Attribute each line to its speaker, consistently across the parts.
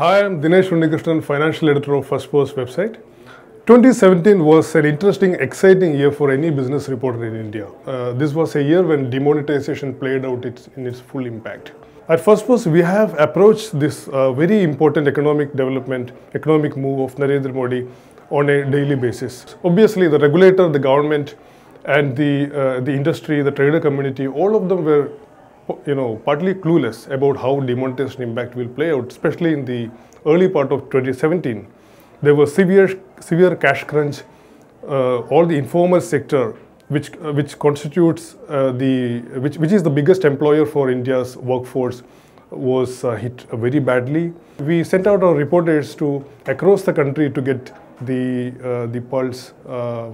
Speaker 1: Hi, I'm Dinesh Unnikrishnan, financial editor of First Post website. 2017 was an interesting, exciting year for any business reporter in India. This was a year when demonetization played out in its full impact. At First Post, we have approached this very important economic development, economic move of Narendra Modi on a daily basis. Obviously, the regulator, the government, and the industry, the trader community, all of them were partly clueless about how demonetization impact will play out, especially in the early part of 2017. There was severe cash crunch. All the informal sector, which constitutes which is the biggest employer for India's workforce, was hit very badly. We sent out our reporters to across the country to get the pulse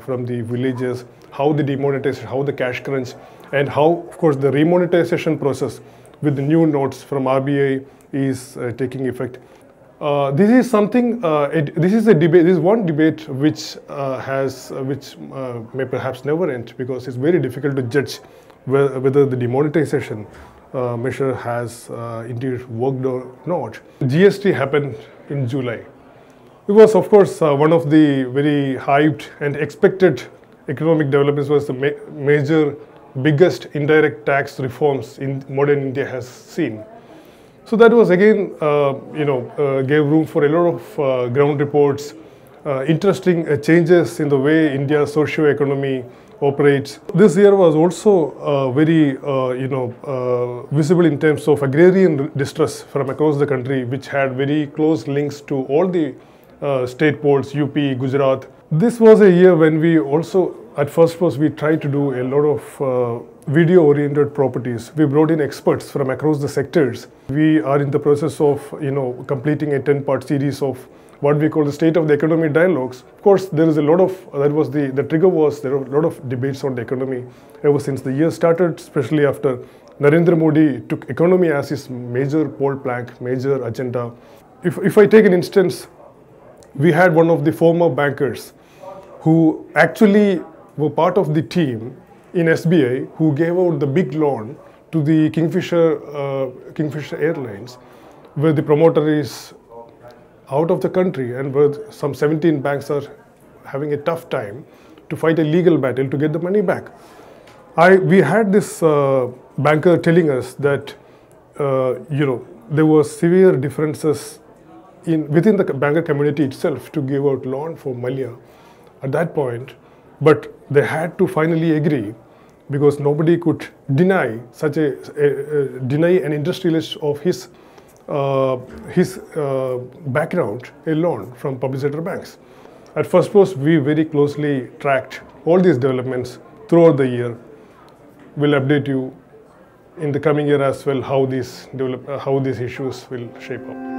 Speaker 1: from the villages, how the demonetization, how the cash crunch, and how, of course, the remonetization process with the new notes from RBI is taking effect. This is something. This is a debate. This is one debate which may perhaps never end, because it's very difficult to judge whether the demonetization measure has indeed worked or not. GST happened in July. It was, of course, one of the very hyped and expected economic developments. Was the biggest indirect tax reforms in modern India has seen. So that was again, gave room for a lot of ground reports, interesting changes in the way India's socio-economy operates. This year was also very, visible in terms of agrarian distress from across the country, which had very close links to all the state polls, UP, Gujarat. This was a year when we also, at First Post, we tried to do a lot of video-oriented properties. We brought in experts from across the sectors. We are in the process of, completing a 10-part series of what we call the State of the Economy dialogues. Of course, there is a lot of, the trigger was, there are a lot of debates on the economy ever since the year started, especially after Narendra Modi took economy as his major poll plank, major agenda. If I take an instance, we had one of the former bankers who actually were part of the team in SBI who gave out the big loan to the Kingfisher Airlines, where the promoter is out of the country and where some 17 banks are having a tough time to fight a legal battle to get the money back. We had this banker telling us that there were severe differences within the banker community itself to give out loan for Malia at that point, but they had to finally agree, because nobody could deny deny an industrialist of his background a loan from public sector banks. At First Post, we very closely tracked all these developments throughout the year. We'll update you in the coming year as well how these issues will shape up.